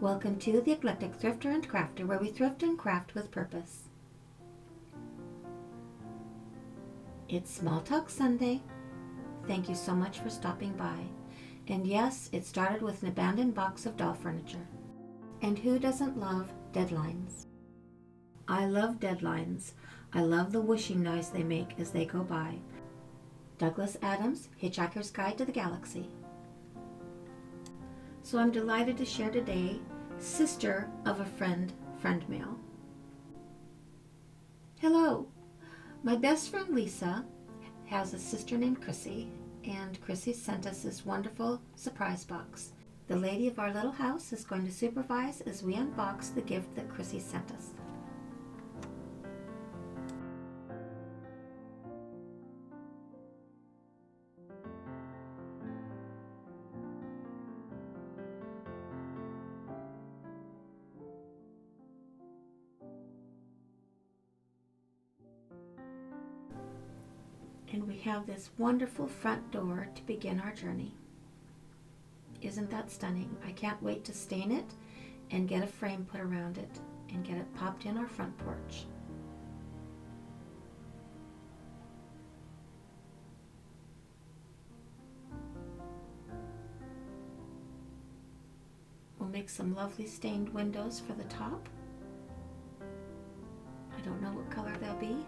Welcome to the Eclectic Thrifter and Crafter, where we thrift and craft with purpose. It's Small Talk Sunday. Thank you so much for stopping by. And yes, it started with an abandoned box of doll furniture. And who doesn't love deadlines? I love deadlines. I love the whooshing noise they make as they go by. Douglas Adams, Hitchhiker's Guide to the Galaxy. So I'm delighted to share today Sister of a Friend mail. Hello! My best friend Lisa has a sister named Crissy, and Crissy sent us this wonderful surprise box. The lady of our little house is going to supervise as we unbox the gift that Crissy sent us. And we have this wonderful front door to begin our journey. Isn't that stunning? I can't wait to stain it and get a frame put around it and get it popped in our front porch. We'll make some lovely stained windows for the top. I don't know what color they'll be,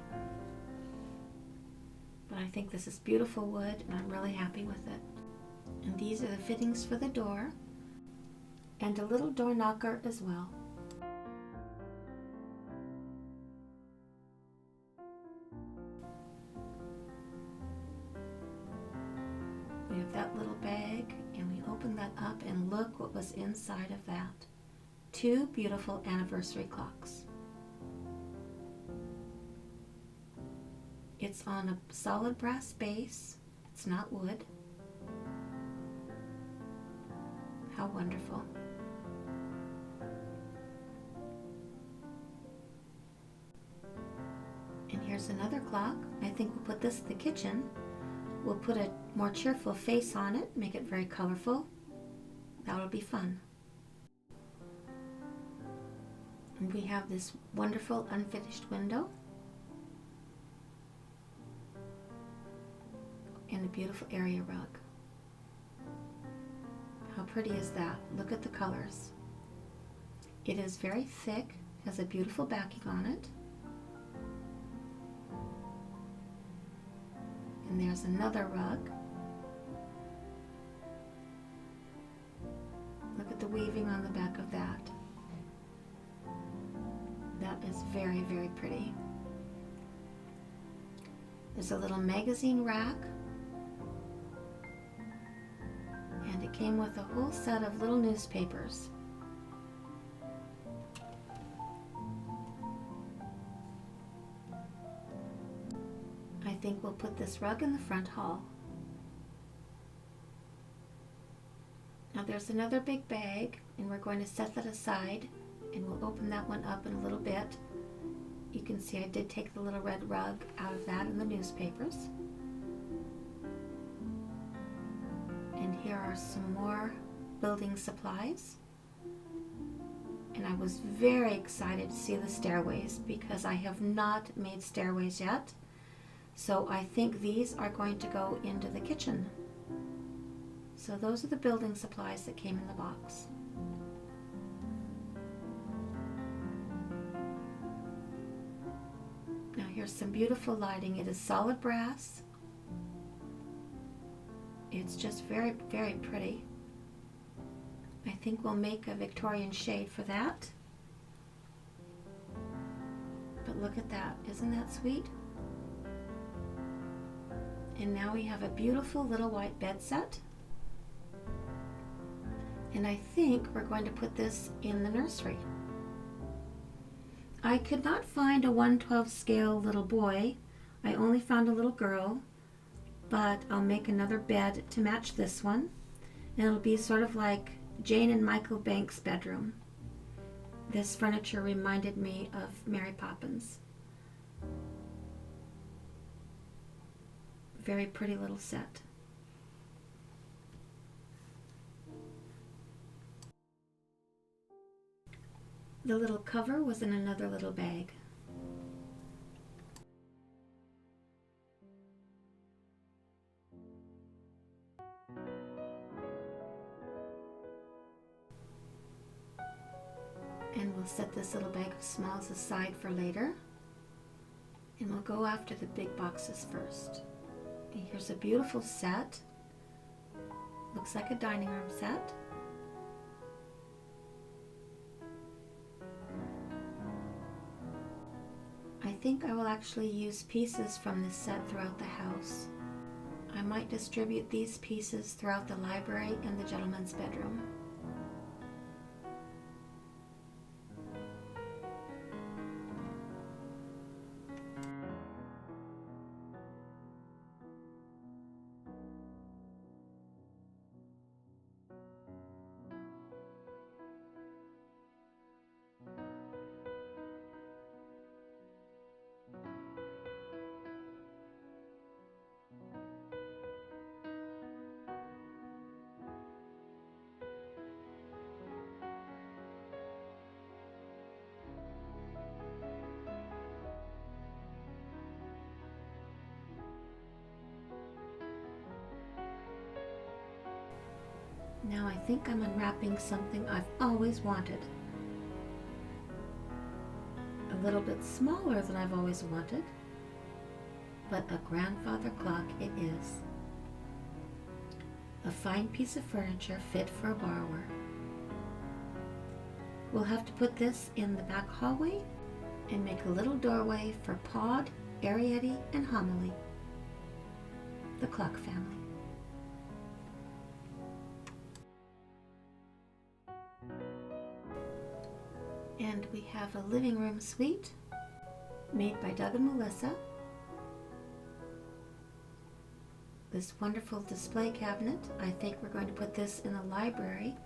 but I think this is beautiful wood and I'm really happy with it. And these are the fittings for the door and a little door knocker as well. We have that little bag and we open that up and look what was inside of that. 2 beautiful anniversary clocks. It's on a solid brass base. It's not wood. How wonderful. And here's another clock. I think we'll put this in the kitchen. We'll put a more cheerful face on it, make it very colorful. That'll be fun. And we have this wonderful unfinished window. And a beautiful area rug. How pretty is that? Look at the colors. It is very thick, has a beautiful backing on it. And there's another rug. Look at the weaving on the back of that. That is very, very pretty. There's a little magazine rack. And it came with a whole set of little newspapers. I think we'll put this rug in the front hall. Now there's another big bag, and we're going to set that aside, and we'll open that one up in a little bit. You can see I did take the little red rug out of that and the newspapers. And here are some more building supplies. And I was very excited to see the stairways because I have not made stairways yet. So I think these are going to go into the kitchen. So those are the building supplies that came in the box. Now here's some beautiful lighting. It is solid brass. It's just very, very pretty. I think we'll make a Victorian shade for that. But look at that. Isn't that sweet? And now we have a beautiful little white bed set. And I think we're going to put this in the nursery. I could not find a 1/12 scale little boy. I only found a little girl. But I'll make another bed to match this one, and it'll be sort of like Jane and Michael Banks' bedroom. This furniture reminded me of Mary Poppins. Very pretty little set. The little cover was in another little bag. And we'll set this little bag of smalls aside for later. And we'll go after the big boxes first. And here's a beautiful set. Looks like a dining room set. I think I will actually use pieces from this set throughout the house. I might distribute these pieces throughout the library and the gentleman's bedroom. Now I think I'm unwrapping something I've always wanted. A little bit smaller than I've always wanted, but a grandfather clock it is. A fine piece of furniture fit for a borrower. We'll have to put this in the back hallway and make a little doorway for Pod, Arietti, and Homily, the clock family. And we have a living room suite made by Doug and Melissa. This wonderful display cabinet. I think we're going to put this in the library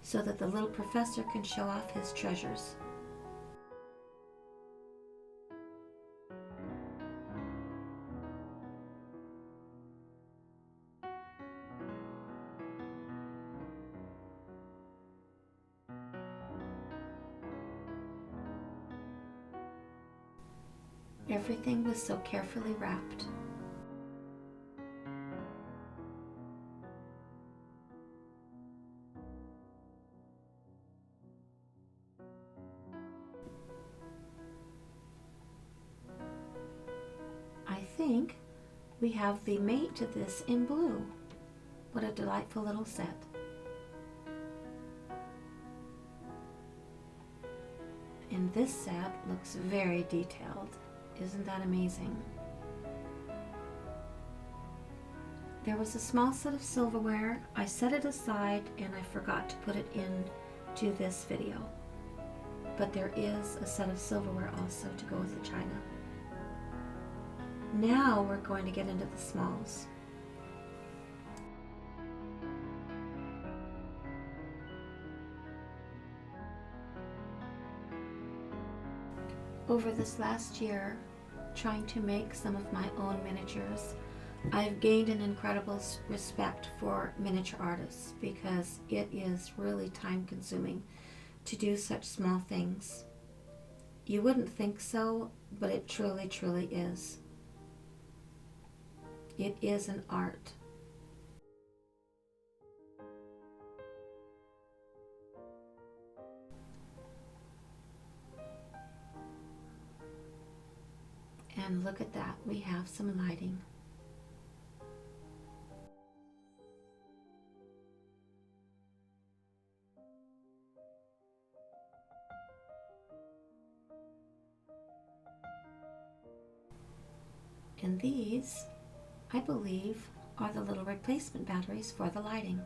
so that the little professor can show off his treasures. Everything was so carefully wrapped. I think we have the mate to this in blue. What a delightful little set. And this set looks very detailed. Isn't that amazing? There was a small set of silverware. I set it aside and I forgot to put it into this video. But there is a set of silverware also to go with the china. Now we're going to get into the smalls. Over this last year, trying to make some of my own miniatures, I've gained an incredible respect for miniature artists because it is really time consuming to do such small things. You wouldn't think so, but it truly, truly is. It is an art. And look at that, we have some lighting. And these, I believe, are the little replacement batteries for the lighting.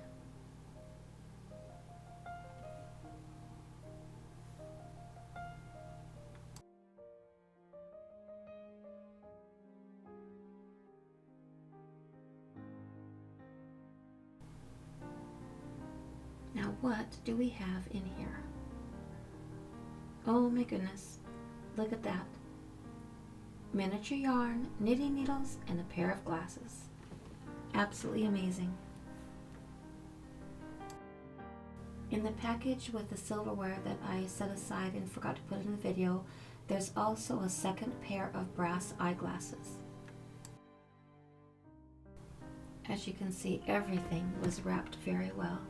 Now what do we have in here? Oh my goodness, look at that. Miniature yarn, knitting needles, and a pair of glasses. Absolutely amazing. In the package with the silverware that I set aside and forgot to put in the video, there's also a second pair of brass eyeglasses. As you can see, everything was wrapped very well.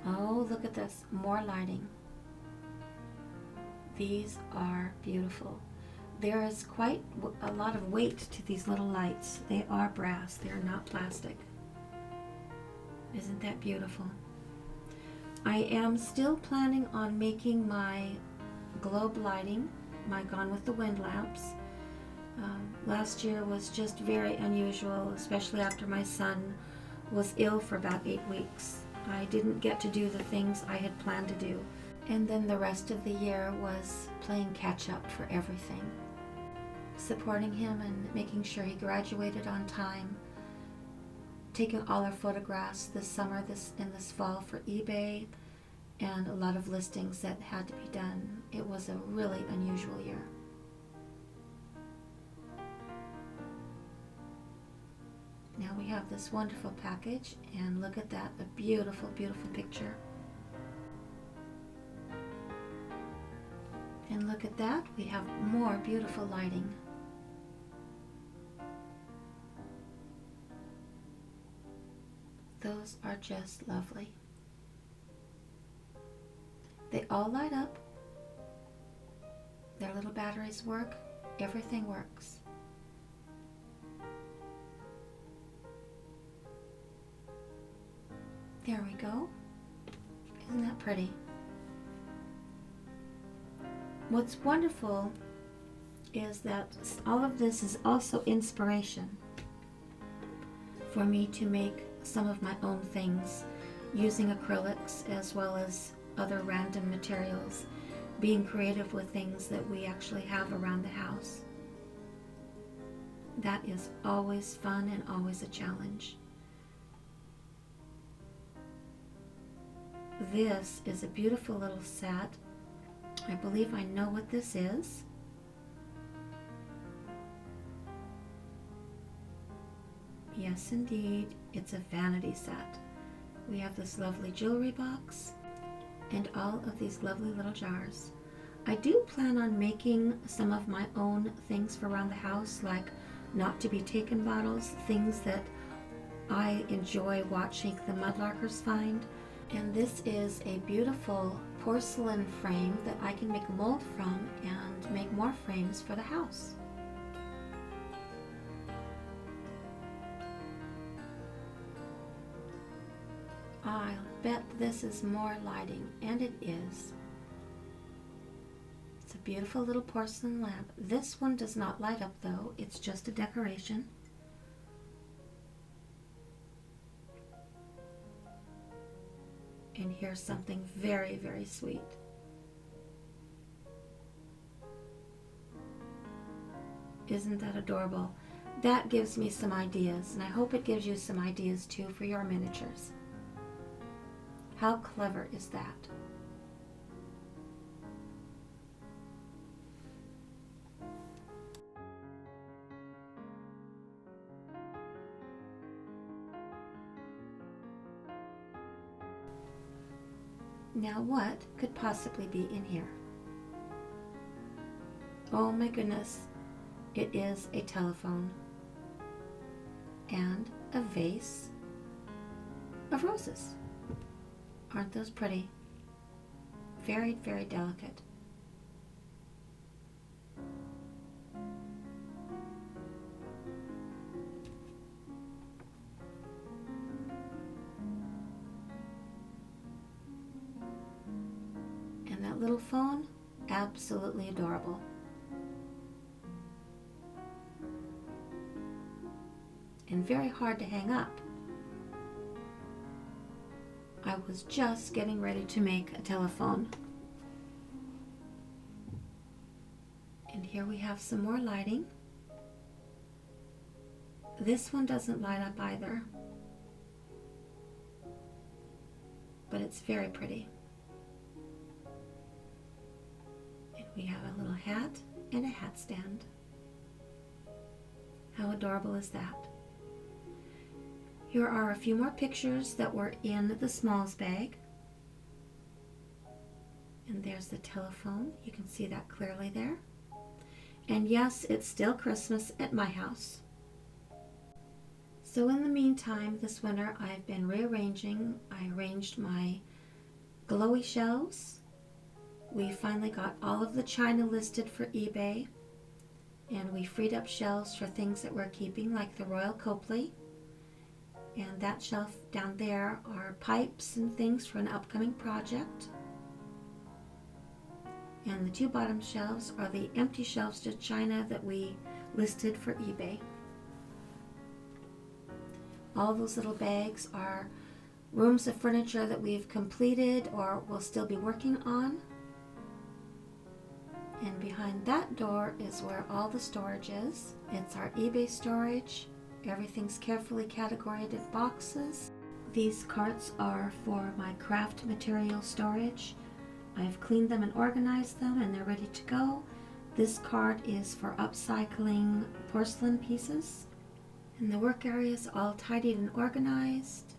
Oh, look at this, more lighting. These are beautiful. There is quite a lot of weight to these little lights. They are brass, they are not plastic. Isn't that beautiful? I am still planning on making my globe lighting, my Gone with the Wind lamps. Last year was just very unusual, especially after my son was ill for about 8 weeks. I didn't get to do the things I had planned to do. And then the rest of the year was playing catch up for everything. Supporting him and making sure he graduated on time. Taking all our photographs this summer and this fall for eBay, and a lot of listings that had to be done. It was a really unusual year. Now we have this wonderful package, and look at that, a beautiful, beautiful picture. And look at that, we have more beautiful lighting. Those are just lovely. They all light up. Their little batteries work. Everything works. There we go. Isn't that pretty? What's wonderful is that all of this is also inspiration for me to make some of my own things using acrylics as well as other random materials, being creative with things that we actually have around the house. That is always fun and always a challenge. This is a beautiful little set. I believe I know what this is. Yes, indeed, it's a vanity set. We have this lovely jewelry box and all of these lovely little jars. I do plan on making some of my own things for around the house, like not to be taken bottles, things that I enjoy watching the mudlarkers find. And this is a beautiful porcelain frame that I can make a mold from and make more frames for the house. I'll bet this is more lighting, and it is. It's a beautiful little porcelain lamp. This one does not light up though, it's just a decoration. And here's something very, very sweet. Isn't that adorable? That gives me some ideas, and I hope it gives you some ideas too for your miniatures. How clever is that? Now what could possibly be in here? Oh my goodness, it is a telephone and a vase of roses. Aren't those pretty? Very, very delicate. And that little phone, absolutely adorable. And very hard to hang up. I was just getting ready to make a telephone. And here we have some more lighting. This one doesn't light up either, but it's very pretty. And we have a little hat and a hat stand. How adorable is that? Here are a few more pictures that were in the smalls bag. And there's the telephone. You can see that clearly there. And yes, it's still Christmas at my house. So in the meantime, this winter, I've been rearranging. I arranged my glowy shelves. We finally got all of the china listed for eBay. And we freed up shelves for things that we're keeping, like the Royal Copley. And that shelf down there are pipes and things for an upcoming project. And the two bottom shelves are the empty shelves to china that we listed for eBay. All those little bags are rooms of furniture that we've completed or will still be working on. And behind that door is where all the storage is. It's our eBay storage. Everything's carefully categorized in boxes. These carts are for my craft material storage. I've cleaned them and organized them and they're ready to go. This cart is for upcycling porcelain pieces. And the work area is all tidied and organized.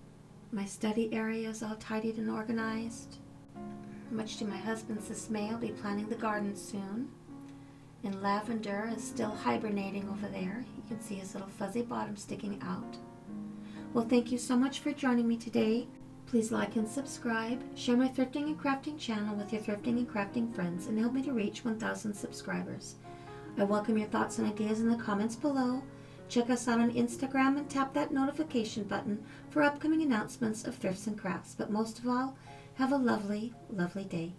My study area is all tidied and organized. Much to my husband's dismay, I'll be planting the garden soon. And Lavender is still hibernating over there. You can see his little fuzzy bottom sticking out. Well, thank you so much for joining me today. Please like and subscribe. Share my thrifting and crafting channel with your thrifting and crafting friends and help me to reach 1,000 subscribers. I welcome your thoughts and ideas in the comments below. Check us out on Instagram and tap that notification button for upcoming announcements of thrifts and crafts. But most of all, have a lovely, lovely day.